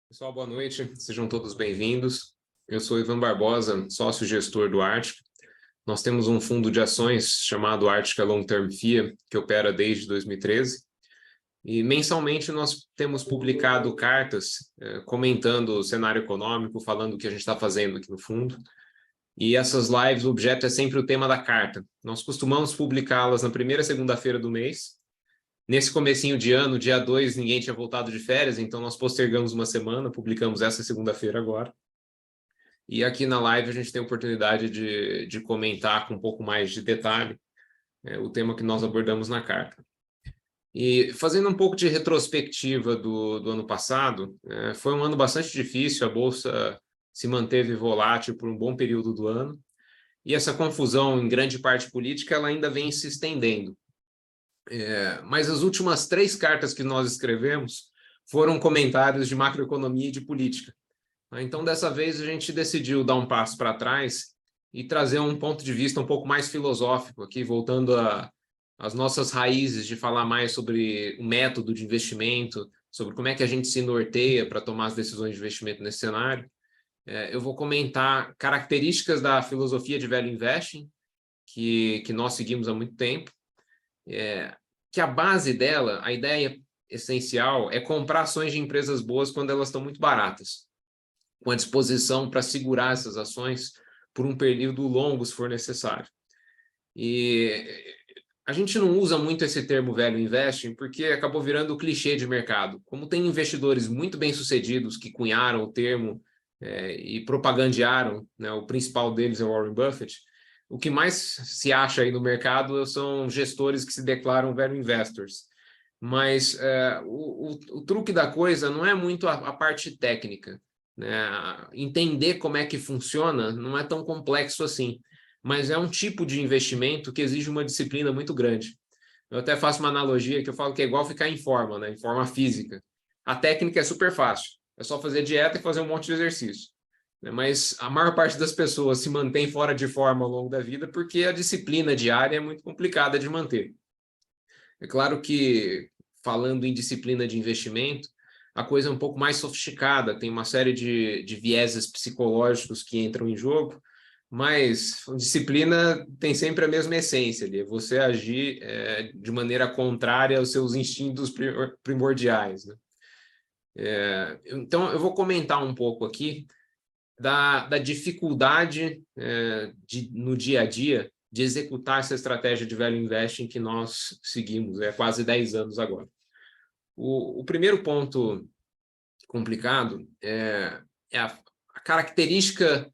Pessoal, boa noite, sejam todos bem-vindos. Eu sou Ivan Barbosa, sócio-gestor do Ártica. Nós temos um fundo de ações chamado Ártica Long Term FIA, que opera desde 2013. E mensalmente nós temos publicado cartas comentando o cenário econômico, falando o que a gente está fazendo aqui no fundo. E essas lives, o objeto é sempre o tema da carta. Nós costumamos publicá-las na primeira segunda-feira do mês. Nesse comecinho de ano, dia 2, ninguém tinha voltado de férias, então nós postergamos uma semana, publicamos essa segunda-feira agora. E aqui na live a gente tem a oportunidade de comentar com um pouco mais de detalhe o tema que nós abordamos na carta. E fazendo um pouco de retrospectiva do ano passado, foi um ano bastante difícil, a Bolsa se manteve volátil por um bom período do ano, e essa confusão, em grande parte política, ela ainda vem se estendendo. Mas as últimas 3 cartas que nós escrevemos foram comentários de macroeconomia e de política. Então, dessa vez, a gente decidiu dar um passo para trás e trazer um ponto de vista um pouco mais filosófico aqui, voltando às nossas raízes de falar mais sobre o método de investimento, sobre como é que a gente se norteia para tomar as decisões de investimento nesse cenário. Eu vou comentar características da filosofia de Value Investing, que nós seguimos há muito tempo, que a base dela, a ideia essencial, é comprar ações de empresas boas quando elas estão muito baratas, com a disposição para segurar essas ações por um período longo, se for necessário. E a gente não usa muito esse termo value investing porque acabou virando o clichê de mercado. Como tem investidores muito bem-sucedidos que cunharam o termo e propagandearam, né, o principal deles é o Warren Buffett, o que mais se acha aí no mercado são gestores que se declaram value investors. Mas o truque da coisa não é muito a parte técnica, né? Entender como é que funciona não é tão complexo assim, mas é um tipo de investimento que exige uma disciplina muito grande. Eu até faço uma analogia que eu falo que é igual ficar em forma, né? Em forma física. A técnica é super fácil, é só fazer dieta e fazer um monte de exercício. Mas a maior parte das pessoas se mantém fora de forma ao longo da vida porque a disciplina diária é muito complicada de manter. É claro que, falando em disciplina de investimento, a coisa é um pouco mais sofisticada, tem uma série de vieses psicológicos que entram em jogo, mas disciplina tem sempre a mesma essência ali, é você agir de maneira contrária aos seus instintos primordiais, né? Então, eu vou comentar um pouco aqui da dificuldade no dia a dia de executar essa estratégia de value investing que nós seguimos há quase 10 anos agora. O primeiro ponto complicado é a característica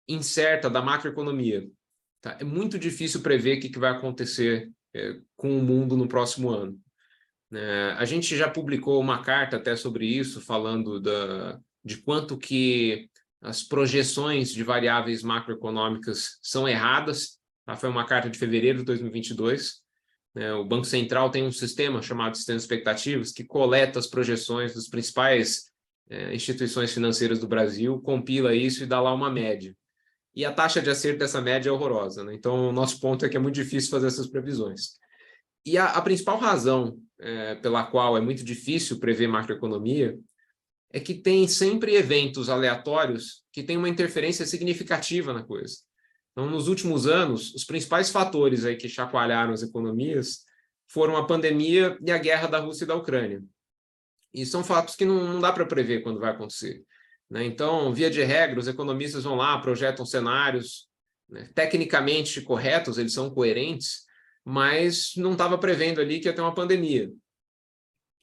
incerta da macroeconomia. Tá? É muito difícil prever o que vai acontecer com o mundo no próximo ano. A gente já publicou uma carta até sobre isso, falando de quanto que as projeções de variáveis macroeconômicas são erradas. Tá? Foi uma carta de fevereiro de 2022. O Banco Central tem um sistema chamado Sistema de Expectativas que coleta as projeções das principais instituições financeiras do Brasil, compila isso e dá lá uma média. E a taxa de acerto dessa média é horrorosa, né? Então, o nosso ponto é que é muito difícil fazer essas previsões. E a principal razão pela qual é muito difícil prever macroeconomia é que tem sempre eventos aleatórios que têm uma interferência significativa na coisa. Então, nos últimos anos, os principais fatores aí que chacoalharam as economias foram a pandemia e a guerra da Rússia e da Ucrânia. E são fatos que não dá para prever quando vai acontecer, né? Então, via de regra, os economistas vão lá, projetam cenários, né, tecnicamente corretos, eles são coerentes, mas não estava prevendo ali que ia ter uma pandemia.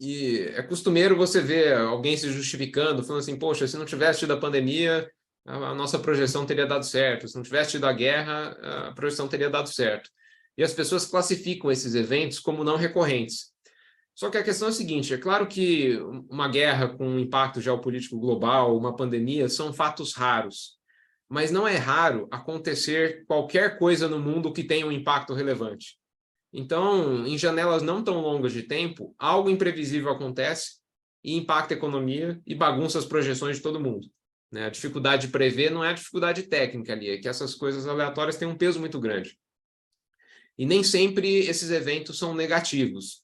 E é costumeiro você ver alguém se justificando, falando assim, poxa, se não tivesse tido a pandemia, a nossa projeção teria dado certo. Se não tivesse tido a guerra, a projeção teria dado certo. E as pessoas classificam esses eventos como não recorrentes. Só que a questão é a seguinte, é claro que uma guerra com um impacto geopolítico global, uma pandemia, são fatos raros. Mas não é raro acontecer qualquer coisa no mundo que tenha um impacto relevante. Então, em janelas não tão longas de tempo, algo imprevisível acontece e impacta a economia e bagunça as projeções de todo mundo. A dificuldade de prever não é a dificuldade técnica ali, é que essas coisas aleatórias têm um peso muito grande. E nem sempre esses eventos são negativos.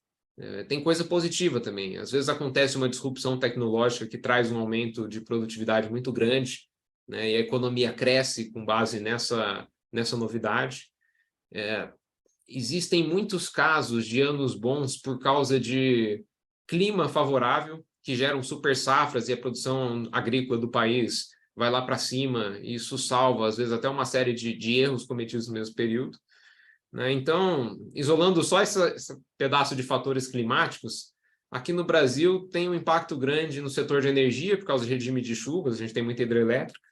Tem coisa positiva também. Às vezes acontece uma disrupção tecnológica que traz um aumento de produtividade muito grande, né, e a economia cresce com base nessa novidade. Existem muitos casos de anos bons por causa de clima favorável, que geram super safras e a produção agrícola do país vai lá para cima, e isso salva, às vezes, até uma série de erros cometidos no mesmo período. Né? Então, isolando só esse pedaço de fatores climáticos, aqui no Brasil tem um impacto grande no setor de energia, por causa do regime de chuvas, a gente tem muita hidrelétrica,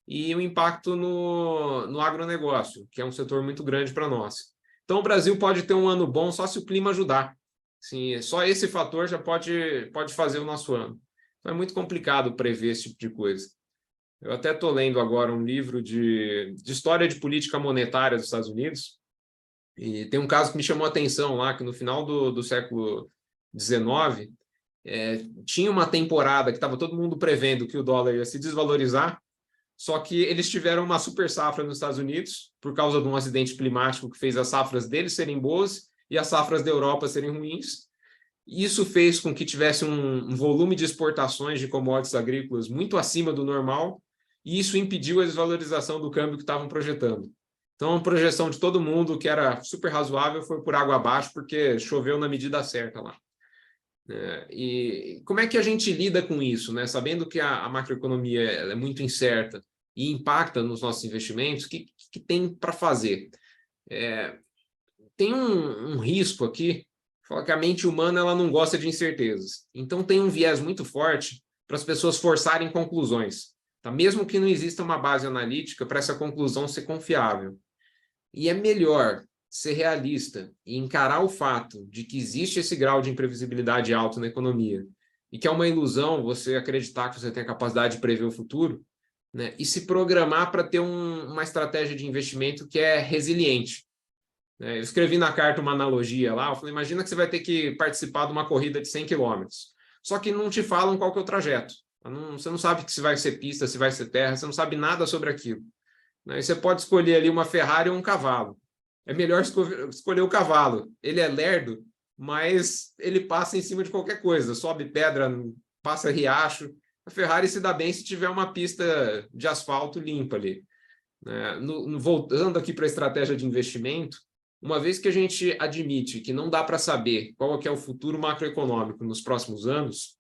e um impacto no agronegócio, que é um setor muito grande para nós. Então, o Brasil pode ter um ano bom só se o clima ajudar. Sim, só esse fator já pode fazer o nosso ano. Então, é muito complicado prever esse tipo de coisa. Eu até estou lendo agora um livro de história de política monetária dos Estados Unidos, e tem um caso que me chamou a atenção lá, que no final do século XIX, tinha uma temporada que estava todo mundo prevendo que o dólar ia se desvalorizar, só que eles tiveram uma super safra nos Estados Unidos, por causa de um acidente climático que fez as safras deles serem boas e as safras da Europa serem ruins. Isso fez com que tivesse um volume de exportações de commodities agrícolas muito acima do normal, e isso impediu a desvalorização do câmbio que estavam projetando. Então, a projeção de todo mundo, que era super razoável, foi por água abaixo, porque choveu na medida certa lá. E como é que a gente lida com isso, né? Sabendo que a macroeconomia é muito incerta e impacta nos nossos investimentos, o que tem para fazer? Tem um risco aqui, fala que a mente humana ela não gosta de incertezas. Então, tem um viés muito forte para as pessoas forçarem conclusões, tá? Mesmo que não exista uma base analítica para essa conclusão ser confiável. E é melhor ser realista e encarar o fato de que existe esse grau de imprevisibilidade alto na economia e que é uma ilusão você acreditar que você tem a capacidade de prever o futuro, né? E se programar para ter uma estratégia de investimento que é resiliente. Eu escrevi na carta uma analogia lá, eu falei, imagina que você vai ter que participar de uma corrida de 100 quilômetros, só que não te falam qual que é o trajeto. Você não sabe se vai ser pista, se vai ser terra, você não sabe nada sobre aquilo. E você pode escolher ali uma Ferrari ou um cavalo. É melhor escolher o cavalo. Ele é lerdo, mas ele passa em cima de qualquer coisa. Sobe pedra, passa riacho. A Ferrari se dá bem se tiver uma pista de asfalto limpa ali. Voltando aqui para a estratégia de investimento, uma vez que a gente admite que não dá para saber qual é o futuro macroeconômico nos próximos anos,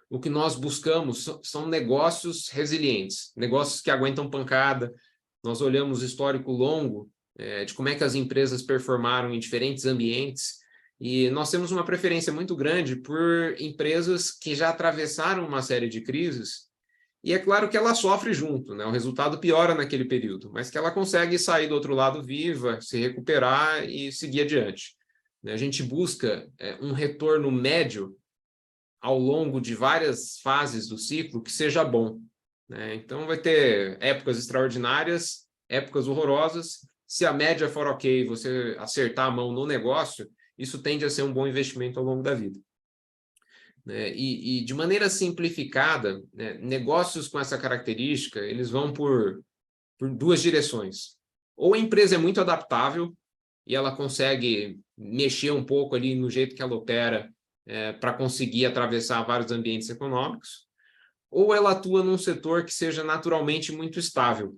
o que nós buscamos são negócios resilientes, negócios que aguentam pancada. Nós olhamos o histórico longo de como é que as empresas performaram em diferentes ambientes, e nós temos uma preferência muito grande por empresas que já atravessaram uma série de crises, e é claro que ela sofre junto, né? O resultado piora naquele período, mas que ela consegue sair do outro lado viva, se recuperar e seguir adiante. A gente busca um retorno médio ao longo de várias fases do ciclo que seja bom. Então, vai ter épocas extraordinárias, épocas horrorosas. Se a média for ok, você acertar a mão no negócio, isso tende a ser um bom investimento ao longo da vida. E de maneira simplificada, negócios com essa característica, eles vão por duas direções. Ou a empresa é muito adaptável e ela consegue mexer um pouco ali no jeito que ela opera para conseguir atravessar vários ambientes econômicos, ou ela atua num setor que seja naturalmente muito estável.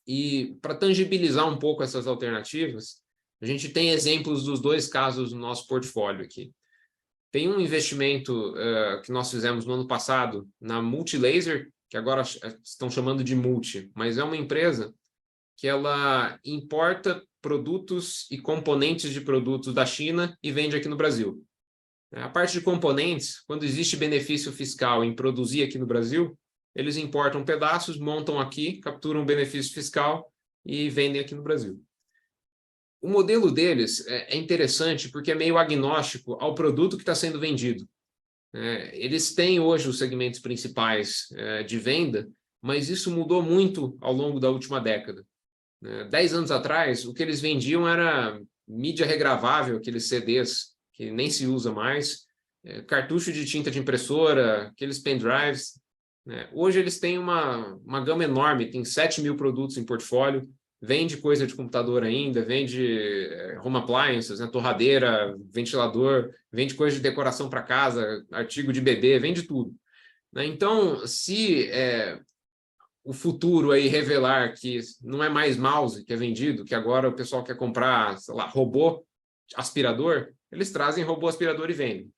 E para tangibilizar um pouco essas alternativas, a gente tem exemplos dos dois casos no nosso portfólio aqui. Tem um investimento que nós fizemos no ano passado na Multilaser, que agora estão chamando de Multi, mas é uma empresa que ela importa produtos e componentes de produtos da China e vende aqui no Brasil. A parte de componentes, quando existe benefício fiscal em produzir aqui no Brasil, eles importam pedaços, montam aqui, capturam benefício fiscal e vendem aqui no Brasil. O modelo deles é interessante porque é meio agnóstico ao produto que está sendo vendido. Eles têm hoje os segmentos principais de venda, mas isso mudou muito ao longo da última década. 10 anos atrás, o que eles vendiam era mídia regravável, aqueles CDs que nem se usa mais, cartucho de tinta de impressora, aqueles pendrives. Hoje eles têm uma gama enorme, tem 7 mil produtos em portfólio, vende coisa de computador ainda, vende home appliances, né, torradeira, ventilador, vende coisa de decoração para casa, artigo de bebê, vende tudo. Né? Então, se o futuro aí revelar que não é mais mouse que é vendido, que agora o pessoal quer comprar, sei lá, robô aspirador, eles trazem robô aspirador e vendem.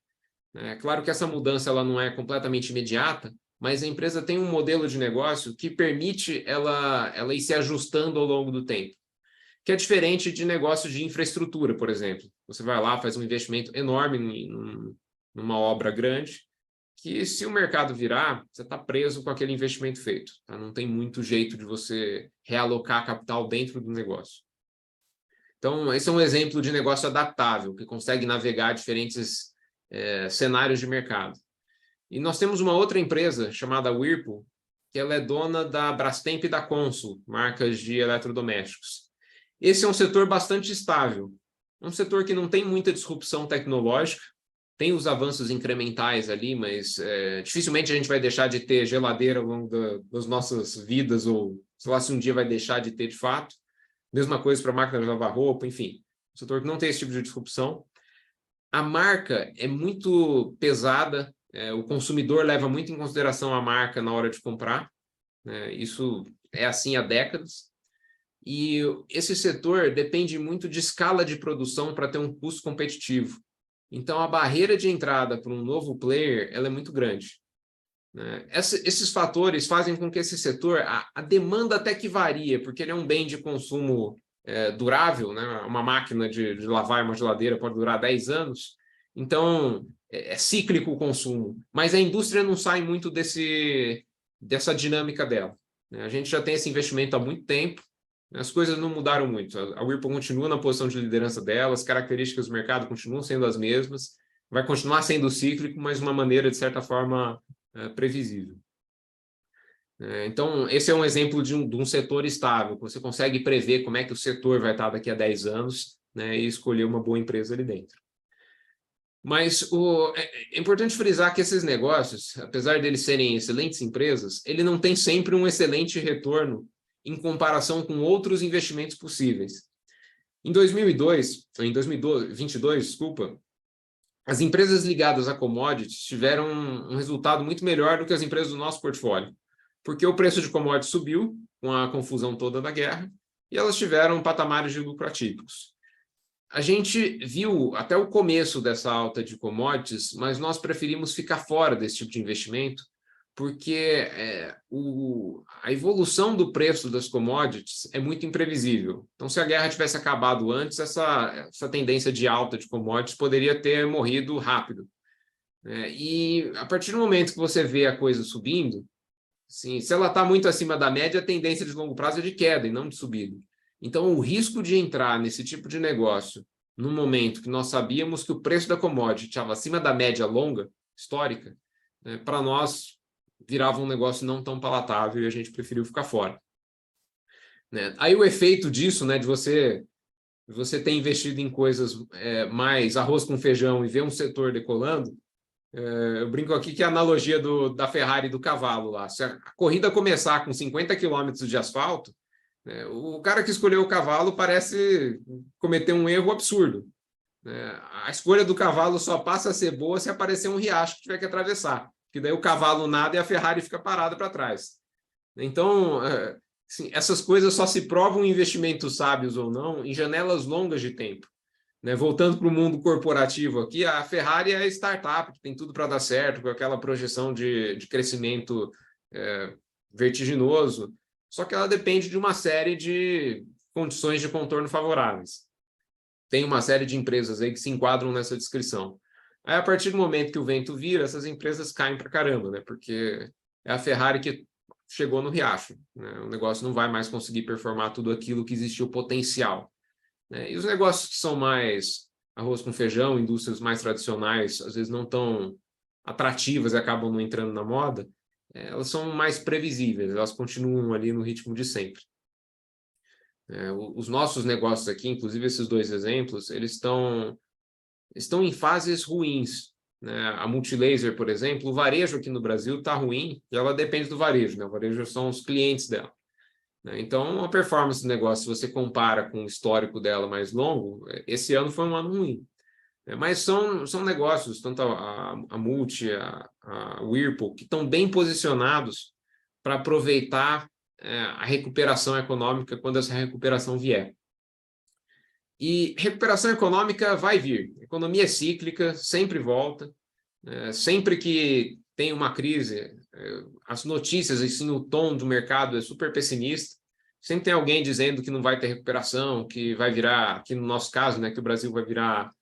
É claro que essa mudança ela não é completamente imediata, mas a empresa tem um modelo de negócio que permite ela ir se ajustando ao longo do tempo, que é diferente de negócios de infraestrutura, por exemplo. Você vai lá, faz um investimento enorme numa obra grande, que se o mercado virar, você está preso com aquele investimento feito. Tá? Não tem muito jeito de você realocar capital dentro do negócio. Então, esse é um exemplo de negócio adaptável, que consegue navegar diferentes cenários de mercado. E nós temos uma outra empresa chamada Whirlpool, que ela é dona da Brastemp e da Consul, marcas de eletrodomésticos. Esse é um setor bastante estável, um setor que não tem muita disrupção tecnológica, tem os avanços incrementais ali, mas dificilmente a gente vai deixar de ter geladeira ao longo das nossas vidas, ou sei lá se um dia vai deixar de ter de fato. Mesma coisa para a máquina de lavar roupa, enfim. Um setor que não tem esse tipo de disrupção. A marca é muito pesada, o consumidor leva muito em consideração a marca na hora de comprar. Isso é assim há décadas. E esse setor depende muito de escala de produção para ter um custo competitivo. Então, a barreira de entrada para um novo player ela é muito grande. Esses fatores fazem com que esse setor, a demanda até que varia, porque ele é um bem de consumo durável, né? Uma máquina de lavar uma geladeira pode durar 10 anos, então é cíclico o consumo, mas a indústria não sai muito dessa dinâmica dela. A gente já tem esse investimento há muito tempo, as coisas não mudaram muito, a Whirlpool continua na posição de liderança dela, as características do mercado continuam sendo as mesmas, vai continuar sendo cíclico, mas de uma maneira, de certa forma, previsível. Então, esse é um exemplo de um setor estável, que você consegue prever como é que o setor vai estar daqui a 10 anos, né, e escolher uma boa empresa ali dentro. Mas é importante frisar que esses negócios, apesar de eles serem excelentes empresas, ele não tem sempre um excelente retorno em comparação com outros investimentos possíveis. Em 2022, desculpa, as empresas ligadas a commodities tiveram um resultado muito melhor do que as empresas do nosso portfólio, porque o preço de commodities subiu com a confusão toda da guerra e elas tiveram patamares de lucro atípicos. A gente viu até o começo dessa alta de commodities, mas nós preferimos ficar fora desse tipo de investimento, porque a evolução do preço das commodities é muito imprevisível. Então, se a guerra tivesse acabado antes, essa tendência de alta de commodities poderia ter morrido rápido. E a partir do momento que você vê a coisa subindo, assim, se ela está muito acima da média, a tendência de longo prazo é de queda e não de subida. Então, o risco de entrar nesse tipo de negócio no momento que nós sabíamos que o preço da commodity estava acima da média longa, histórica, para nós virava um negócio não tão palatável e a gente preferiu ficar fora. Aí o efeito disso, de você ter investido em coisas mais arroz com feijão e ver um setor decolando, eu brinco aqui que é a analogia da Ferrari e do cavalo lá. Se a corrida começar com 50 quilômetros de asfalto, o cara que escolheu o cavalo parece cometer um erro absurdo. A escolha do cavalo só passa a ser boa se aparecer um riacho que tiver que atravessar, que daí o cavalo nada e a Ferrari fica parada para trás. Então, assim, essas coisas só se provam investimentos sábios ou não em janelas longas de tempo. Voltando para o mundo corporativo aqui, a Ferrari é startup, que tem tudo para dar certo, com aquela projeção de crescimento vertiginoso, só que ela depende de uma série de condições de contorno favoráveis. Tem uma série de empresas aí que se enquadram nessa descrição. Aí, a partir do momento que o vento vira, essas empresas caem para caramba, porque é a Ferrari que chegou no riacho. O negócio não vai mais conseguir performar tudo aquilo que existiu potencial. E os negócios que são mais arroz com feijão, indústrias mais tradicionais, às vezes não tão atrativas e acabam não entrando na moda, elas são mais previsíveis, elas continuam ali no ritmo de sempre. Os nossos negócios aqui, inclusive esses dois exemplos, eles estão em fases ruins. A Multilaser, por exemplo, o varejo aqui no Brasil está ruim e ela depende do varejo. O varejo são os clientes dela. né? Então, a performance do negócio, se você compara com o histórico dela mais longo, esse ano foi um ano ruim. Mas são negócios, tanto a Multi, a Whirlpool, que estão bem posicionados para aproveitar a recuperação econômica quando essa recuperação vier. E recuperação econômica vai vir. A economia é cíclica, sempre volta. Sempre que tem uma crise, as notícias, assim, o tom do mercado é super pessimista. Sempre tem alguém dizendo que não vai ter recuperação, que vai virar, aqui no nosso caso, né, que o Brasil vai virar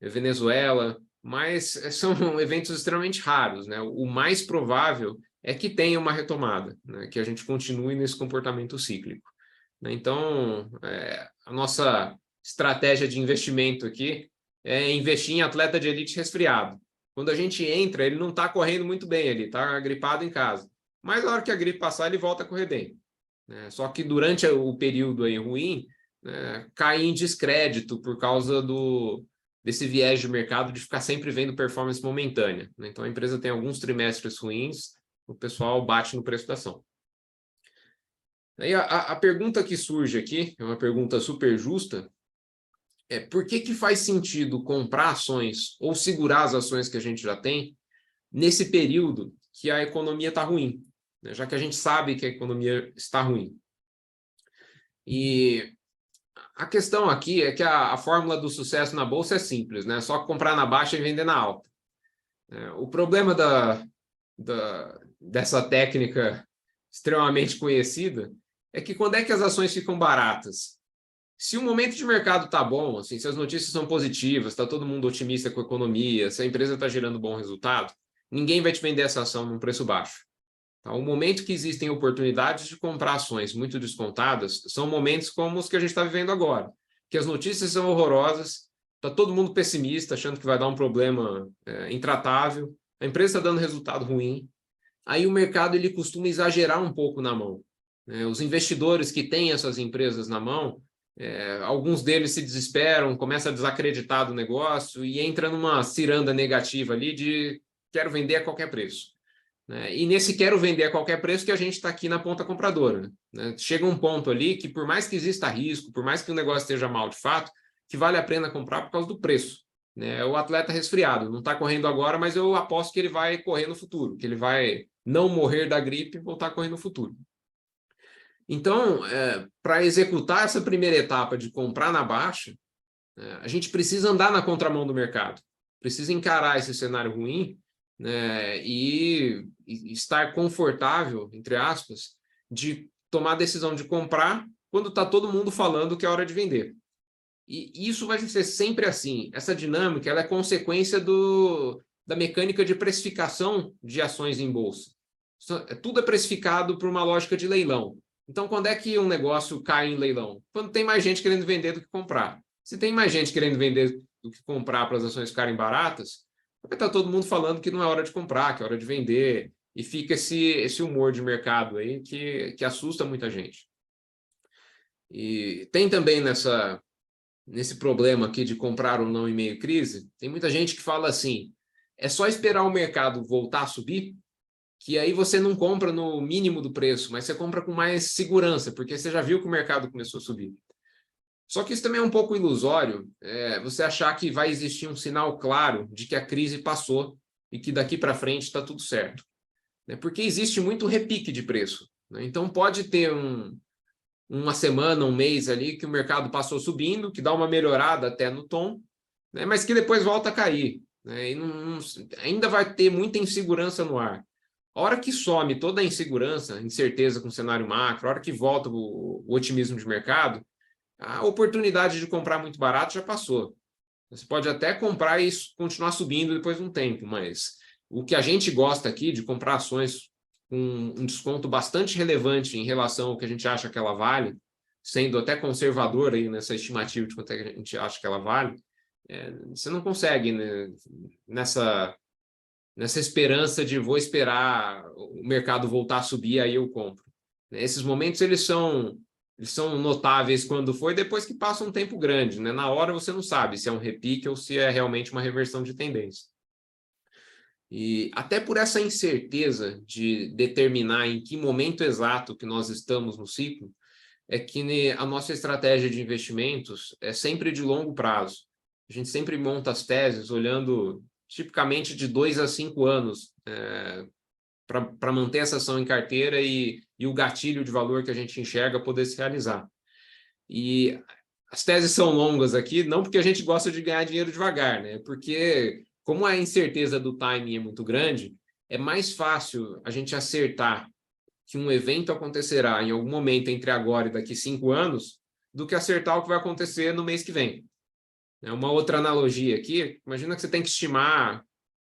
Venezuela, mas são eventos extremamente raros, né? O mais provável é que tenha uma retomada, né? Que a gente continue nesse comportamento cíclico, né? Então, a nossa estratégia de investimento aqui é investir em atleta de elite resfriado. Quando a gente entra, ele não está correndo muito bem, ele está gripado em casa. Mas na hora que a gripe passar, ele volta a correr bem, né? Só que durante o período aí ruim, né, cai em descrédito por causa desse viés de mercado de ficar sempre vendo performance momentânea, né? Então a empresa tem alguns trimestres ruins, o pessoal bate no preço da ação. Aí a pergunta que surge aqui, é uma pergunta super justa, por que faz sentido comprar ações ou segurar as ações que a gente já tem nesse período que a economia está ruim, né? Já que a gente sabe que a economia está ruim. E a questão aqui é que a fórmula do sucesso na bolsa é simples, né? Só comprar na baixa e vender na alta. O problema dessa técnica extremamente conhecida é que quando é que as ações ficam baratas? Se o momento de mercado está bom, assim, se as notícias são positivas, está todo mundo otimista com a economia, se a empresa está gerando bom resultado, ninguém vai te vender essa ação num preço baixo. Tá? O momento que existem oportunidades de comprar ações muito descontadas são momentos como os que a gente está vivendo agora, que as notícias são horrorosas, está todo mundo pessimista, achando que vai dar um problema intratável, a empresa está dando resultado ruim, aí o mercado ele costuma exagerar um pouco na mão, né? Os investidores que têm essas empresas na mão, alguns deles se desesperam, começam a desacreditar do negócio e entra numa ciranda negativa ali de quero vender a qualquer preço, né? E nesse quero vender a qualquer preço que a gente está aqui na ponta compradora, né? Chega um ponto ali que por mais que exista risco, por mais que o negócio esteja mal de fato, que vale a pena comprar por causa do preço, né? O atleta resfriado, não está correndo agora, mas eu aposto que ele vai correr no futuro, que ele vai não morrer da gripe e voltar a correr no futuro. Então, para executar essa primeira etapa de comprar na baixa, a gente precisa andar na contramão do mercado, precisa encarar esse cenário ruim, né, e estar confortável, entre aspas, de tomar a decisão de comprar quando está todo mundo falando que é hora de vender. E isso vai ser sempre assim. Essa dinâmica ela é consequência da mecânica de precificação de ações em bolsa. Tudo é precificado por uma lógica de leilão. Então, quando é que um negócio cai em leilão? Quando tem mais gente querendo vender do que comprar. Se tem mais gente querendo vender do que comprar para as ações ficarem baratas, vai estar todo mundo falando que não é hora de comprar, que é hora de vender. E fica esse humor de mercado aí que assusta muita gente. E tem também nesse problema aqui de comprar ou não em meio crise, tem muita gente que fala assim, é só esperar o mercado voltar a subir, que aí você não compra no mínimo do preço, mas você compra com mais segurança, porque você já viu que o mercado começou a subir. Só que isso também é um pouco ilusório, você achar que vai existir um sinal claro de que a crise passou e que daqui para frente está tudo certo, né? Porque existe muito repique de preço, né? Então pode ter uma semana, um mês ali que o mercado passou subindo, que dá uma melhorada até no tom, né? Mas que depois volta a cair, né? E ainda vai ter muita insegurança no ar. A hora que some toda a insegurança, incerteza com o cenário macro, a hora que volta o otimismo de mercado, a oportunidade de comprar muito barato já passou. Você pode até comprar e continuar subindo depois de um tempo, mas o que a gente gosta aqui de comprar ações com um desconto bastante relevante em relação ao que a gente acha que ela vale, sendo até conservador aí nessa estimativa de quanto é que a gente acha que ela vale, você não consegue, né, nessa esperança de vou esperar o mercado voltar a subir, aí eu compro. Esses momentos eles são notáveis quando foi, depois que passa um tempo grande, né? Na hora você não sabe se é um repique ou se é realmente uma reversão de tendência. E até por essa incerteza de determinar em que momento exato que nós estamos no ciclo, é que a nossa estratégia de investimentos é sempre de longo prazo. A gente sempre monta as teses olhando tipicamente de 2 a 5 anos para manter essa ação em carteira e o gatilho de valor que a gente enxerga poder se realizar. E as teses são longas aqui, não porque a gente gosta de ganhar dinheiro devagar, né? Porque como a incerteza do timing é muito grande, é mais fácil a gente acertar que um evento acontecerá em algum momento entre agora e daqui 5 anos do que acertar o que vai acontecer no mês que vem. Uma outra analogia aqui, imagina que você tem que estimar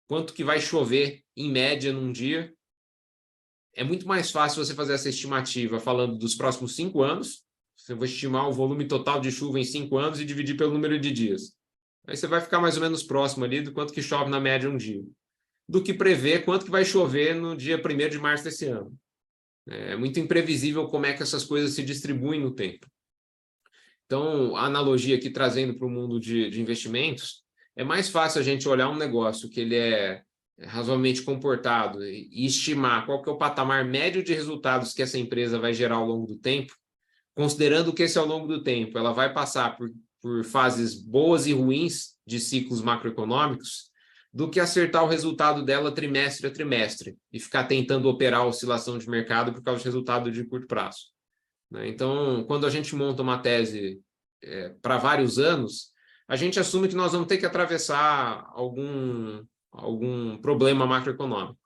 quanto que vai chover em média num dia. É muito mais fácil você fazer essa estimativa falando dos próximos 5 anos. Você vai estimar o volume total de chuva em 5 anos e dividir pelo número de dias. Aí você vai ficar mais ou menos próximo ali do quanto que chove na média um dia, do que prever quanto que vai chover no dia 1º de março desse ano. É muito imprevisível como é que essas coisas se distribuem no tempo. Então, a analogia aqui trazendo para o mundo de investimentos, é mais fácil a gente olhar um negócio que ele é razoavelmente comportado e estimar qual que é o patamar médio de resultados que essa empresa vai gerar ao longo do tempo, considerando que esse ao longo do tempo ela vai passar por fases boas e ruins de ciclos macroeconômicos, do que acertar o resultado dela trimestre a trimestre e ficar tentando operar a oscilação de mercado por causa de resultado de curto prazo. Então, quando a gente monta uma tese para vários anos, a gente assume que nós vamos ter que atravessar algum problema macroeconômico.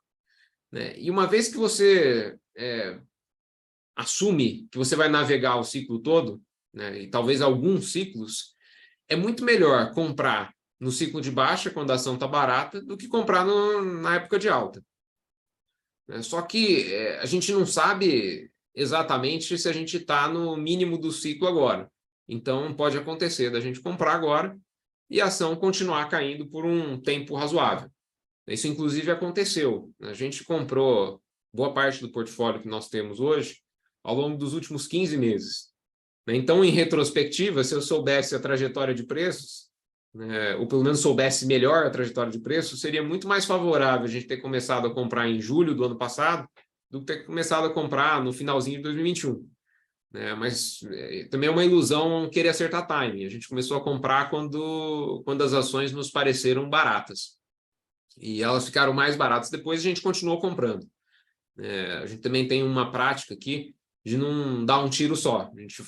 E uma vez que você assume que você vai navegar o ciclo todo, e talvez alguns ciclos, é muito melhor comprar no ciclo de baixa, quando a ação está barata, do que comprar na época de alta. Só que a gente não sabe exatamente se a gente está no mínimo do ciclo agora. Então, pode acontecer da gente comprar agora e a ação continuar caindo por um tempo razoável. Isso, inclusive, aconteceu. A gente comprou boa parte do portfólio que nós temos hoje ao longo dos últimos 15 meses. Então, em retrospectiva, se eu soubesse a trajetória de preços, ou pelo menos soubesse melhor a trajetória de preços, seria muito mais favorável a gente ter começado a comprar em julho do ano passado do que ter começado a comprar no finalzinho de 2021. Mas também é uma ilusão querer acertar timing. A gente começou a comprar quando as ações nos pareceram baratas. E elas ficaram mais baratas depois, a gente continuou comprando. A gente também tem uma prática aqui de não dar um tiro só. A gente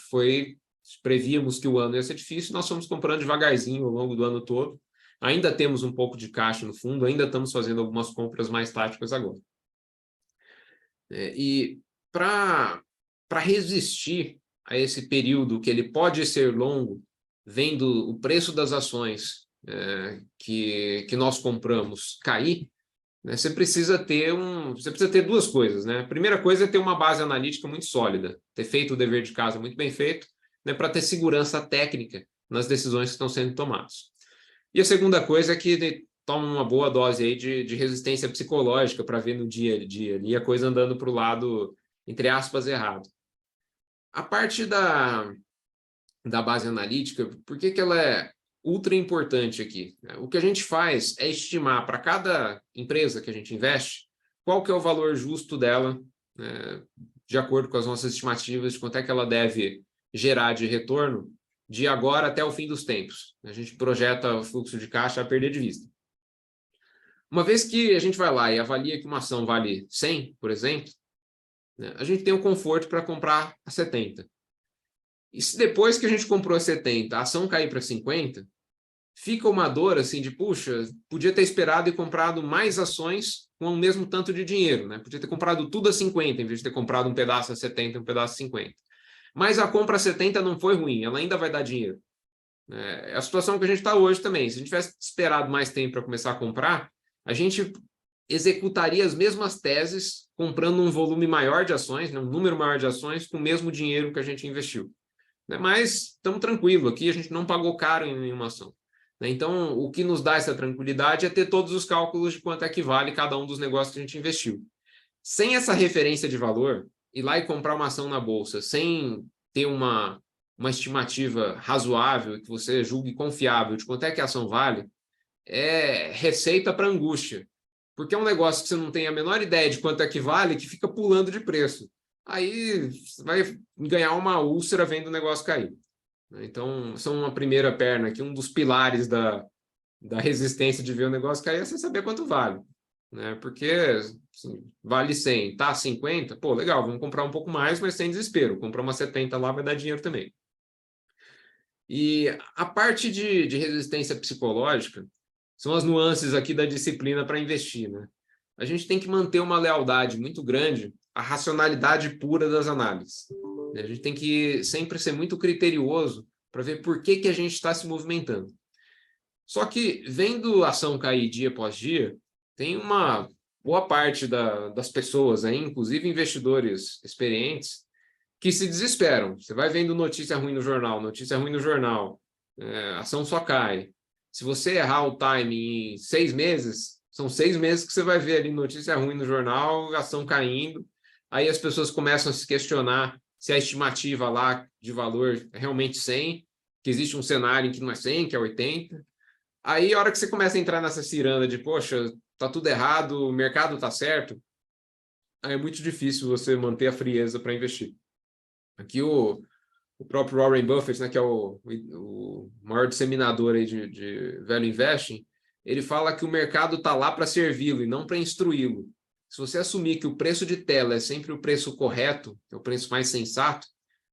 prevíamos que o ano ia ser difícil, nós fomos comprando devagarzinho ao longo do ano todo. Ainda temos um pouco de caixa no fundo, ainda estamos fazendo algumas compras mais táticas agora. E para resistir a esse período que ele pode ser longo, vendo o preço das ações que nós compramos cair, você precisa ter duas coisas. A primeira coisa é ter uma base analítica muito sólida, ter feito o dever de casa muito bem feito, para ter segurança técnica nas decisões que estão sendo tomadas. E a segunda coisa é que toma uma boa dose aí de resistência psicológica para ver no dia a dia ali a coisa andando para o lado, entre aspas, errado. A parte da base analítica, por que ela é ultra importante aqui? O que a gente faz é estimar para cada empresa que a gente investe qual que é o valor justo dela, de acordo com as nossas estimativas de quanto é que ela deve gerar de retorno de agora até o fim dos tempos. A gente projeta o fluxo de caixa a perder de vista. Uma vez que a gente vai lá e avalia que uma ação vale 100, por exemplo, a gente tem o conforto para comprar a 70. E se depois que a gente comprou a 70, a ação cair para 50, fica uma dor assim de, puxa, podia ter esperado e comprado mais ações com o mesmo tanto de dinheiro, Podia ter comprado tudo a 50, em vez de ter comprado um pedaço a 70 e um pedaço a 50. Mas a compra a 70 não foi ruim, ela ainda vai dar dinheiro. É a situação que a gente está hoje também. Se a gente tivesse esperado mais tempo para começar a comprar, a gente executaria as mesmas teses comprando um volume maior de ações, um número maior de ações, com o mesmo dinheiro que a gente investiu. Mas estamos tranquilos aqui, a gente não pagou caro em nenhuma ação. Então, o que nos dá essa tranquilidade é ter todos os cálculos de quanto é que vale cada um dos negócios que a gente investiu. Sem essa referência de valor, ir lá e comprar uma ação na bolsa sem ter uma estimativa razoável, que você julgue confiável de quanto é que a ação vale, é receita para angústia. Porque é um negócio que você não tem a menor ideia de quanto é que vale, que fica pulando de preço. aí você vai ganhar uma úlcera vendo o negócio cair. Então, são uma primeira perna aqui, um dos pilares da resistência de ver o negócio cair é você saber quanto vale. Né? Porque assim, vale 100, tá 50, pô, legal, vamos comprar um pouco mais, mas sem desespero. Comprar uma 70 lá vai dar dinheiro também. E a parte de resistência psicológica são as nuances aqui da disciplina para investir, né? A gente tem que manter uma lealdade muito grande à racionalidade pura das análises. A gente tem que sempre ser muito criterioso para ver por que a gente está se movimentando. Só que, vendo a ação cair dia após dia, tem uma boa parte das pessoas, aí, inclusive investidores experientes, que se desesperam. Você vai vendo notícia ruim no jornal, a ação só cai. Se você errar o time em 6 meses, são 6 meses que você vai ver ali notícia ruim no jornal, ação caindo. Aí as pessoas começam a se questionar se a estimativa lá de valor é realmente 100, que existe um cenário em que não é 100, que é 80. Aí, a hora que você começa a entrar nessa ciranda de, poxa, tá tudo errado, o mercado tá certo, aí é muito difícil você manter a frieza para investir. Aqui o próprio Warren Buffett, né, que é o maior disseminador aí de value investing, ele fala que o mercado está lá para servi-lo e não para instruí-lo. Se você assumir que o preço de tela é sempre o preço correto, que é o preço mais sensato,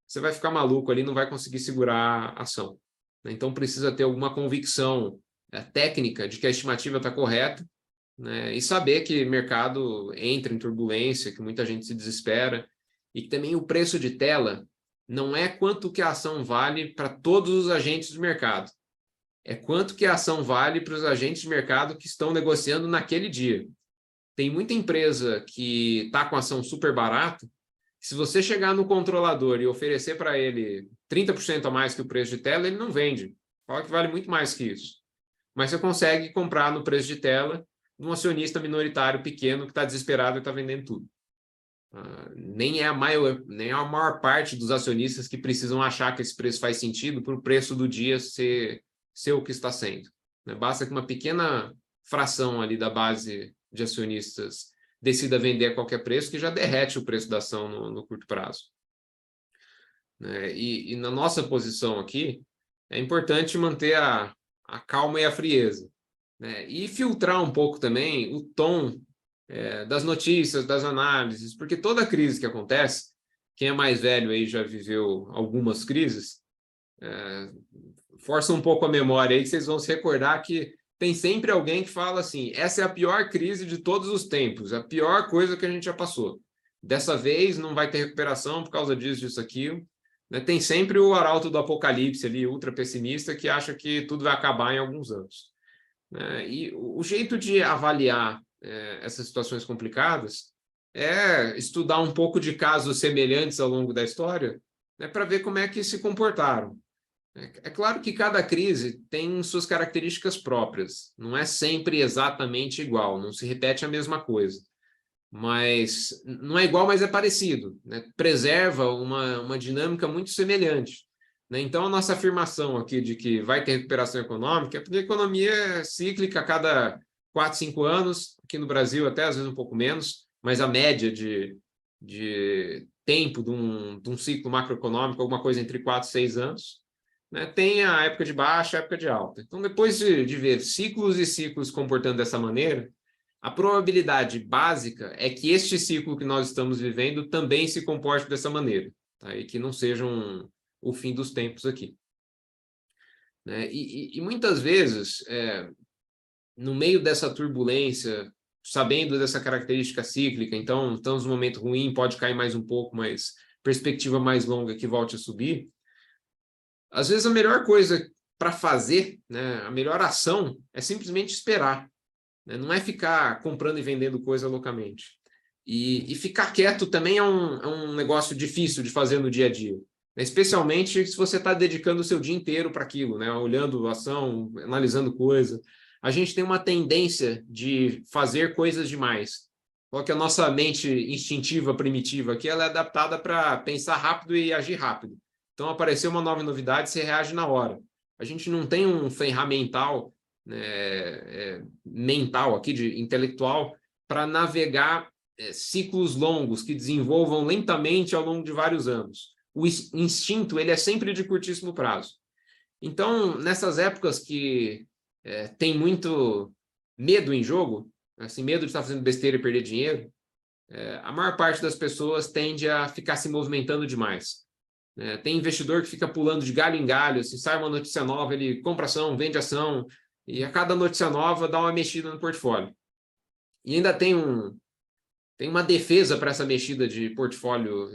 você vai ficar maluco ali, não vai conseguir segurar a ação. Então precisa ter alguma convicção técnica de que a estimativa está correta, né, e saber que o mercado entra em turbulência, que muita gente se desespera, e que também o preço de tela não é quanto que a ação vale para todos os agentes do mercado. É quanto que a ação vale para os agentes de mercado que estão negociando naquele dia. Tem muita empresa que está com a ação super barata. Se você chegar no controlador e oferecer para ele 30% a mais que o preço de tela, ele não vende. Fala que vale muito mais que isso. Mas você consegue comprar no preço de tela de um acionista minoritário pequeno que está desesperado e está vendendo tudo. Nem é a maior parte dos acionistas que precisam achar que esse preço faz sentido para o preço do dia ser o que está sendo. Né? Basta que uma pequena fração ali da base de acionistas decida vender a qualquer preço, que já derrete o preço da ação no curto prazo. Né? E na nossa posição aqui, é importante manter a calma e a frieza. Né? E filtrar um pouco também o tom das notícias, das análises, porque toda crise que acontece, quem é mais velho aí já viveu algumas crises, força um pouco a memória aí que vocês vão se recordar que tem sempre alguém que fala assim, essa é a pior crise de todos os tempos, a pior coisa que a gente já passou. Dessa vez não vai ter recuperação por causa disso, aquilo. Né? Tem sempre o arauto do apocalipse ali, ultra pessimista, que acha que tudo vai acabar em alguns anos. Né? E o jeito de avaliar essas situações complicadas é estudar um pouco de casos semelhantes ao longo da história, né, para ver como é que se comportaram. É claro que cada crise tem suas características próprias, não é sempre exatamente igual, não se repete a mesma coisa, mas não é igual, mas é parecido, né? Preserva uma dinâmica muito semelhante. Né? Então, a nossa afirmação aqui de que vai ter recuperação econômica é porque a economia é cíclica a cada 4, 5 anos, aqui no Brasil até às vezes um pouco menos, mas a média de tempo de um ciclo macroeconômico, alguma coisa entre 4 e 6 anos, né? Tem a época de baixa, a época de alta. Então, depois de ver ciclos e ciclos comportando dessa maneira, a probabilidade básica é que este ciclo que nós estamos vivendo também se comporte dessa maneira, tá? E que não seja o fim dos tempos aqui. Né? E muitas vezes, no meio dessa turbulência, sabendo dessa característica cíclica, então estamos num momento ruim, pode cair mais um pouco, mas perspectiva mais longa que volte a subir. Às vezes a melhor coisa para fazer, né, a melhor ação é simplesmente esperar. Né? Não é ficar comprando e vendendo coisa loucamente. E ficar quieto também é um negócio difícil de fazer no dia a dia. Né? Especialmente se você está dedicando o seu dia inteiro para aquilo, né? Olhando a ação, analisando coisa. A gente tem uma tendência de fazer coisas demais. Porque a nossa mente instintiva, primitiva aqui, ela é adaptada para pensar rápido e agir rápido. Então, apareceu uma nova novidade, você reage na hora. A gente não tem um ferramental mental aqui, intelectual, para navegar ciclos longos que desenvolvam lentamente ao longo de vários anos. O instinto ele é sempre de curtíssimo prazo. Então, nessas épocas que tem muito medo em jogo, assim, medo de estar fazendo besteira e perder dinheiro, a maior parte das pessoas tende a ficar se movimentando demais. Tem investidor que fica pulando de galho em galho, se sai uma notícia nova, ele compra ação, vende ação, e a cada notícia nova dá uma mexida no portfólio. E ainda tem uma defesa para essa mexida de portfólio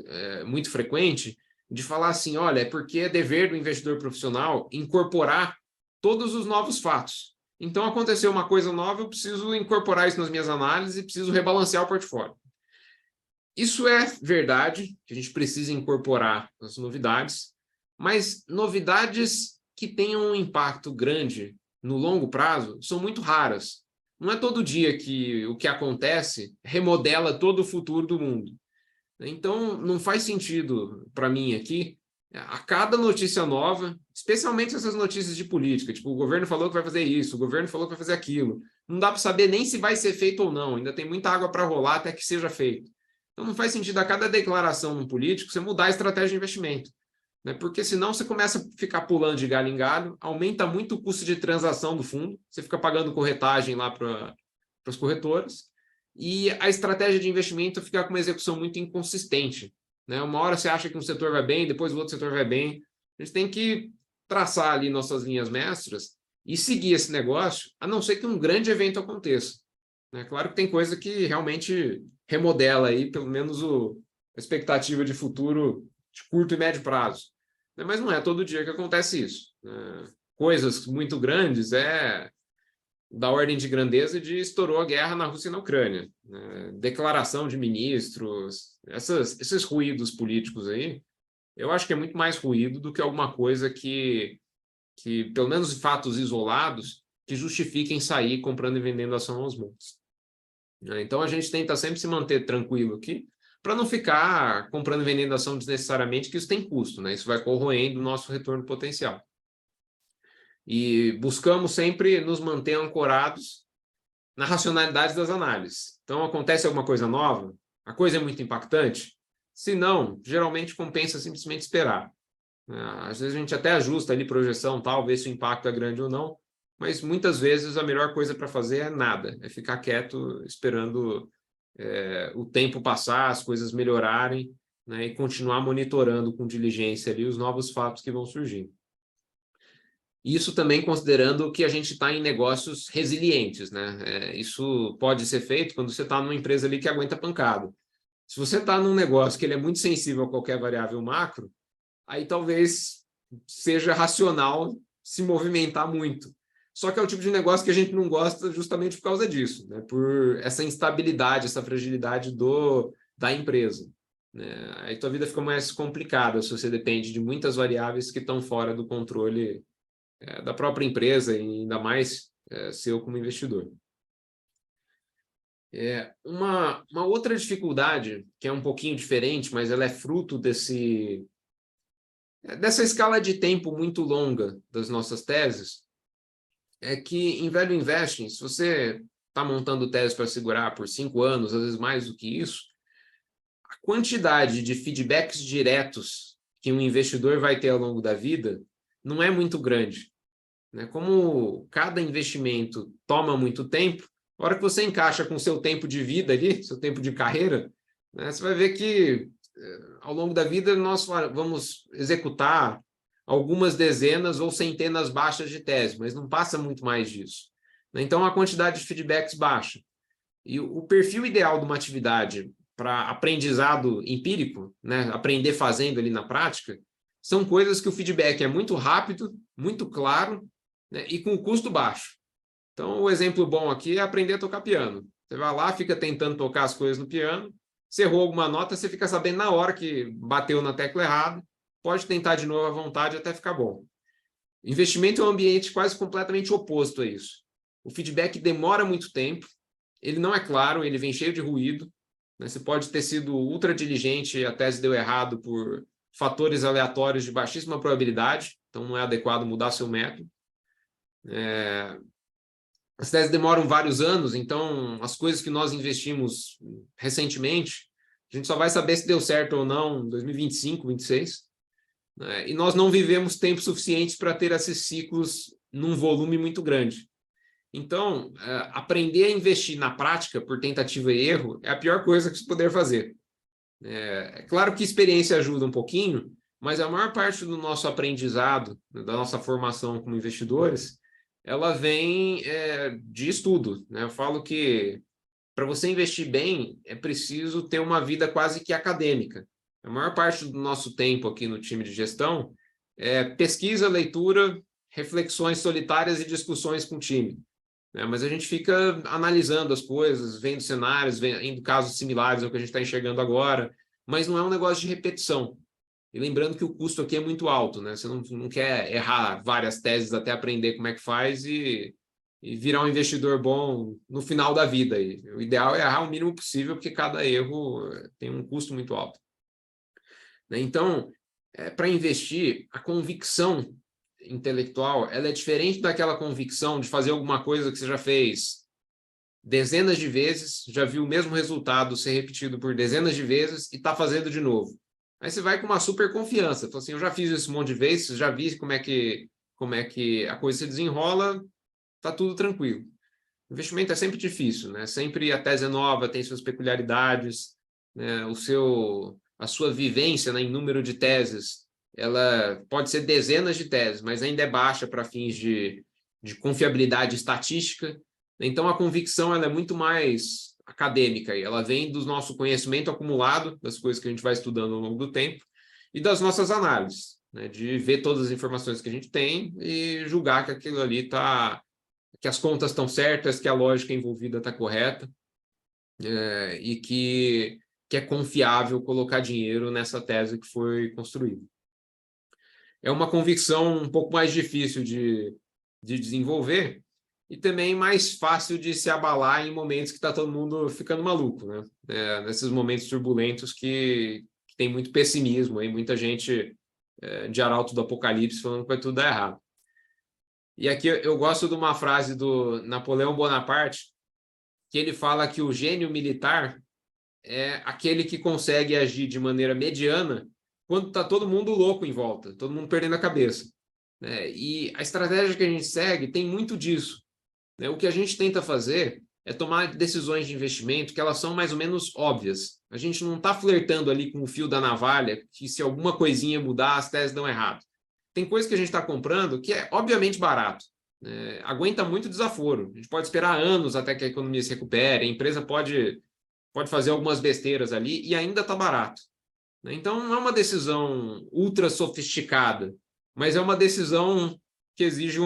muito frequente, de falar assim, olha, é porque é dever do investidor profissional incorporar todos os novos fatos. Então, aconteceu uma coisa nova, eu preciso incorporar isso nas minhas análises e preciso rebalancear o portfólio. Isso é verdade, que a gente precisa incorporar as novidades, mas novidades que tenham um impacto grande no longo prazo são muito raras. Não é todo dia que o que acontece remodela todo o futuro do mundo. Então, não faz sentido para mim aqui, a cada notícia nova, especialmente essas notícias de política, tipo, o governo falou que vai fazer isso, o governo falou que vai fazer aquilo. Não dá para saber nem se vai ser feito ou não, ainda tem muita água para rolar até que seja feito. Então, não faz sentido a cada declaração num político você mudar a estratégia de investimento, né? Porque senão você começa a ficar pulando de galho em galho, aumenta muito o custo de transação do fundo, você fica pagando corretagem lá para os corretores, e a estratégia de investimento fica com uma execução muito inconsistente, né? Uma hora você acha que um setor vai bem, depois o outro setor vai bem. A gente tem que traçar ali nossas linhas mestras e seguir esse negócio, a não ser que um grande evento aconteça, né? Claro que tem coisa que realmente remodela aí, pelo menos a expectativa de futuro de curto e médio prazo, né? Mas não é todo dia que acontece isso, né? Coisas muito grandes da ordem de grandeza de estourou a guerra na Rússia e na Ucrânia, né? Declaração de ministros, esses ruídos políticos aí, eu acho que é muito mais ruído do que alguma coisa que pelo menos fatos isolados, que justifiquem sair comprando e vendendo ação aos montes. Então a gente tenta sempre se manter tranquilo aqui, para não ficar comprando e vendendo ação desnecessariamente, que isso tem custo, né? Isso vai corroendo o nosso retorno potencial. E buscamos sempre nos manter ancorados na racionalidade das análises. Então, acontece alguma coisa nova, a coisa é muito impactante, se não, geralmente compensa simplesmente esperar. Às vezes a gente até ajusta ali projeção, tal, ver se o impacto é grande ou não, mas muitas vezes a melhor coisa para fazer é nada, é ficar quieto esperando o tempo passar, as coisas melhorarem, né, e continuar monitorando com diligência ali os novos fatos que vão surgindo. Isso também considerando que a gente está em negócios resilientes, né? Isso pode ser feito quando você está numa empresa ali que aguenta pancada. Se você está num negócio que ele é muito sensível a qualquer variável macro, aí talvez seja racional se movimentar muito. Só que é o tipo de negócio que a gente não gosta justamente por causa disso, né? Por essa instabilidade, essa fragilidade da empresa, né? Aí tua vida fica mais complicada se você depende de muitas variáveis que estão fora do controle da própria empresa e ainda mais seu como investidor. Uma outra dificuldade, que é um pouquinho diferente, mas ela é fruto dessa escala de tempo muito longa das nossas teses, é que em Value Investing, se você está montando tese para segurar por 5 anos, às vezes mais do que isso, a quantidade de feedbacks diretos que um investidor vai ter ao longo da vida não é muito grande, né? Como cada investimento toma muito tempo, a hora que você encaixa com o seu tempo de vida ali, seu tempo de carreira, né, você vai ver que ao longo da vida nós vamos executar algumas dezenas ou centenas baixas de tese, mas não passa muito mais disso, né? Então a quantidade de feedbacks baixa. E o perfil ideal de uma atividade para aprendizado empírico, né, aprender fazendo ali na prática, são coisas que o feedback é muito rápido, muito claro, né, e com custo baixo. Então, o exemplo bom aqui é aprender a tocar piano. Você vai lá, fica tentando tocar as coisas no piano, você errou alguma nota, você fica sabendo na hora que bateu na tecla errada, pode tentar de novo à vontade até ficar bom. Investimento é um ambiente quase completamente oposto a isso. O feedback demora muito tempo, ele não é claro, ele vem cheio de ruído, né? Você pode ter sido ultra diligente e a tese deu errado por fatores aleatórios de baixíssima probabilidade, então não é adequado mudar seu método. as teses demoram vários anos, então as coisas que nós investimos recentemente, a gente só vai saber se deu certo ou não em 2025, 2026, né? E nós não vivemos tempo suficiente para ter esses ciclos num volume muito grande. Então, aprender a investir na prática por tentativa e erro é a pior coisa que se puder fazer. É claro que experiência ajuda um pouquinho, mas a maior parte do nosso aprendizado, da nossa formação como investidores, ela vem de estudo, né? Eu falo que para você investir bem, é preciso ter uma vida quase que acadêmica. A maior parte do nosso tempo aqui no time de gestão é pesquisa, leitura, reflexões solitárias e discussões com o time, né? Mas a gente fica analisando as coisas, vendo cenários, vendo casos similares ao que a gente está enxergando agora, mas não é um negócio de repetição. E lembrando que o custo aqui é muito alto, né? Você não quer errar várias teses até aprender como é que faz e virar um investidor bom no final da vida. E o ideal é errar o mínimo possível, porque cada erro tem um custo muito alto, né? Então, para investir, a convicção intelectual ela é diferente daquela convicção de fazer alguma coisa que você já fez dezenas de vezes, já viu o mesmo resultado ser repetido por dezenas de vezes e está fazendo de novo. Aí você vai com uma super confiança, fala assim, eu já fiz isso um monte de vezes, já vi como é que a coisa se desenrola, está tudo tranquilo. Investimento é sempre difícil, né? Sempre a tese é nova, tem suas peculiaridades, né? A sua vivência, né, em número de teses, ela pode ser dezenas de teses, mas ainda é baixa para fins de confiabilidade estatística. Então, a convicção ela é muito mais acadêmica, e ela vem do nosso conhecimento acumulado, das coisas que a gente vai estudando ao longo do tempo, e das nossas análises, né? De ver todas as informações que a gente tem e julgar que aquilo ali está, que as contas estão certas, que a lógica envolvida está correta, e que é confiável colocar dinheiro nessa tese que foi construída. É uma convicção um pouco mais difícil de desenvolver e também mais fácil de se abalar em momentos que está todo mundo ficando maluco, né? Nesses momentos turbulentos que tem muito pessimismo, aí muita gente de arauto do apocalipse falando que vai tudo dar errado. E aqui eu gosto de uma frase do Napoleão Bonaparte, que ele fala que o gênio militar é aquele que consegue agir de maneira mediana quando está todo mundo louco em volta, todo mundo perdendo a cabeça, né? E a estratégia que a gente segue tem muito disso, né? O que a gente tenta fazer é tomar decisões de investimento que elas são mais ou menos óbvias. A gente não está flertando ali com o fio da navalha, que se alguma coisinha mudar, as teses dão errado. Tem coisa que a gente está comprando que é obviamente barato, né? Aguenta muito desaforo. A gente pode esperar anos até que a economia se recupere, a empresa pode fazer algumas besteiras ali e ainda está barato, né? Então, não é uma decisão ultra sofisticada, mas é uma decisão que exige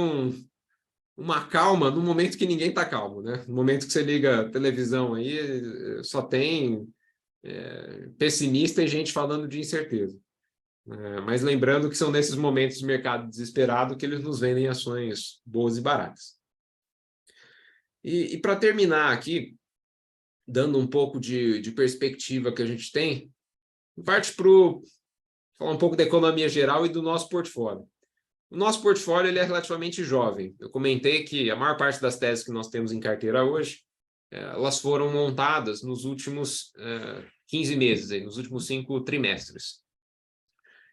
uma calma no momento que ninguém está calmo, né? No momento que você liga a televisão aí, só tem pessimista e gente falando de incerteza. Mas lembrando que são nesses momentos de mercado desesperado que eles nos vendem ações boas e baratas. E para terminar aqui, dando um pouco de perspectiva que a gente tem, parte para falar um pouco da economia geral e do nosso portfólio. O nosso portfólio ele é relativamente jovem. Eu comentei que a maior parte das teses que nós temos em carteira hoje, elas foram montadas nos últimos 15 meses, aí, nos últimos 5 trimestres.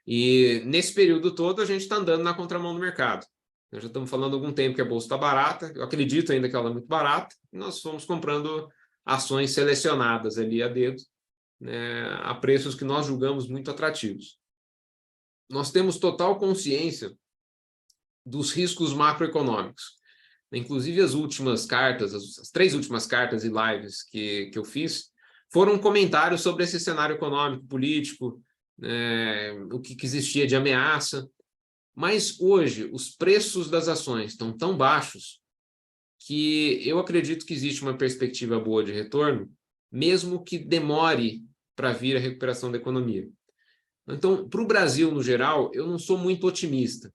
E nesse período todo a gente está andando na contramão do mercado. Nós já estamos falando há algum tempo que a bolsa está barata, eu acredito ainda que ela é muito barata, e nós fomos comprando ações selecionadas ali a dedo, né, a preços que nós julgamos muito atrativos. Nós temos total consciência dos riscos macroeconômicos. Inclusive as últimas cartas, as 3 últimas cartas e lives que eu fiz, foram comentários sobre esse cenário econômico, político, o que existia de ameaça. Mas hoje os preços das ações estão tão baixos que eu acredito que existe uma perspectiva boa de retorno, mesmo que demore para vir a recuperação da economia. Então, para o Brasil, no geral, eu não sou muito otimista.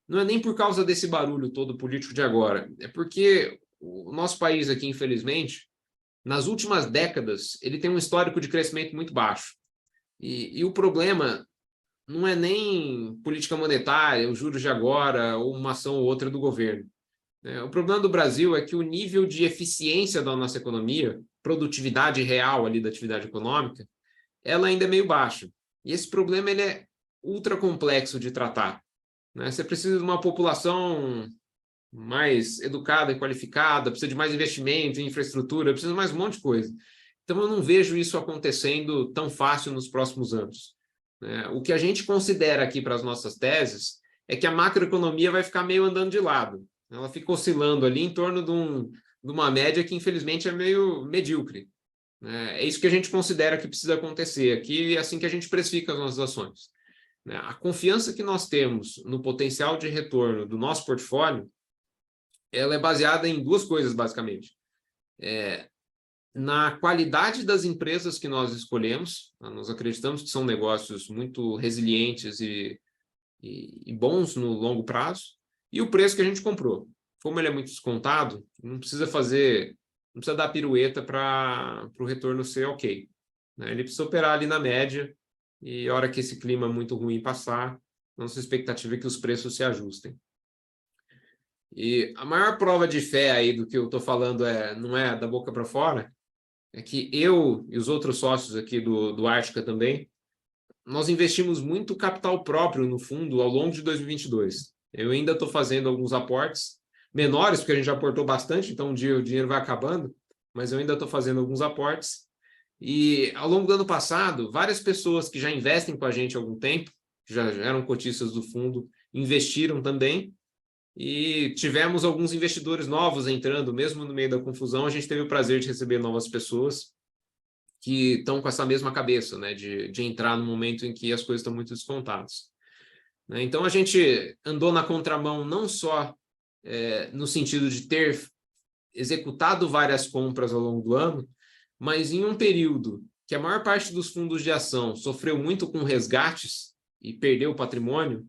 Não é nem por causa desse barulho todo político de agora, é porque o nosso país aqui, infelizmente, nas últimas décadas, ele tem um histórico de crescimento muito baixo. E o problema não é nem política monetária, os juros de agora, ou uma ação ou outra do governo. O problema do Brasil é que o nível de eficiência da nossa economia, produtividade real ali da atividade econômica, ela ainda é meio baixa. E esse problema ele é ultra complexo de tratar. Você precisa de uma população mais educada e qualificada, precisa de mais investimento em infraestrutura, precisa de mais um monte de coisa. Então, eu não vejo isso acontecendo tão fácil nos próximos anos. O que a gente considera aqui para as nossas teses é que a macroeconomia vai ficar meio andando de lado. Ela fica oscilando ali em torno de uma média que, infelizmente, é meio medíocre. É isso que a gente considera que precisa acontecer aqui, é assim que a gente precifica as nossas ações. A confiança que nós temos no potencial de retorno do nosso portfólio, ela é baseada em duas coisas, basicamente. Na qualidade das empresas que nós escolhemos, nós acreditamos que são negócios muito resilientes e bons no longo prazo, e o preço que a gente comprou. Como ele é muito descontado, não precisa dar pirueta para o retorno ser ok. Ele precisa operar ali na média, e a hora que esse clima muito ruim passar, nossa expectativa é que os preços se ajustem. E a maior prova de fé aí do que eu estou falando não é da boca para fora, é que eu e os outros sócios aqui do Ártica também, nós investimos muito capital próprio no fundo ao longo de 2022. Eu ainda estou fazendo alguns aportes menores, porque a gente já aportou bastante, então um dia o dinheiro vai acabando, mas eu ainda estou fazendo alguns aportes. E ao longo do ano passado, várias pessoas que já investem com a gente há algum tempo, que já eram cotistas do fundo, investiram também. E tivemos alguns investidores novos entrando, mesmo no meio da confusão, a gente teve o prazer de receber novas pessoas que estão com essa mesma cabeça, de entrar no momento em que as coisas estão muito descontadas. Então, a gente andou na contramão não só no sentido de ter executado várias compras ao longo do ano, mas em um período que a maior parte dos fundos de ação sofreu muito com resgates e perdeu o patrimônio,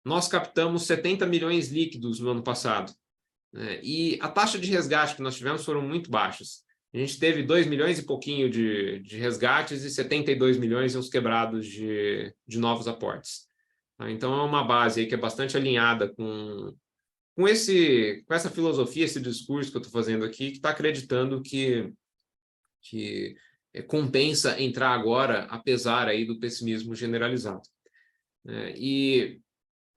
nós captamos 70 milhões líquidos no ano passado. E a taxa de resgate que nós tivemos foram muito baixas. A gente teve 2 milhões e pouquinho de resgates e 72 milhões e uns quebrados de novos aportes. Então, é uma base aí que é bastante alinhada com essa filosofia, esse discurso que eu estou fazendo aqui, que está acreditando que compensa entrar agora, apesar aí do pessimismo generalizado. E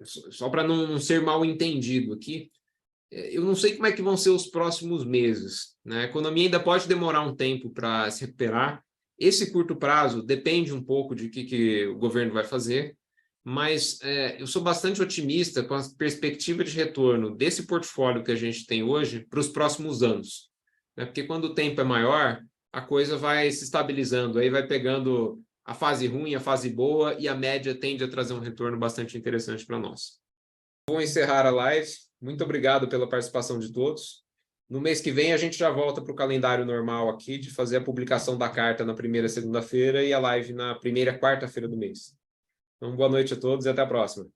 só para não ser mal entendido aqui, eu não sei como é que vão ser os próximos meses. A economia ainda pode demorar um tempo para se recuperar. Esse curto prazo depende um pouco de que o governo vai fazer, mas eu sou bastante otimista com a perspectiva de retorno desse portfólio que a gente tem hoje para os próximos anos. Porque quando o tempo é maior, a coisa vai se estabilizando, aí vai pegando a fase ruim, a fase boa, e a média tende a trazer um retorno bastante interessante para nós. Vou encerrar a live. Muito obrigado pela participação de todos. No mês que vem, a gente já volta para o calendário normal aqui, de fazer a publicação da carta na primeira segunda-feira e a live na primeira quarta-feira do mês. Então, boa noite a todos e até a próxima.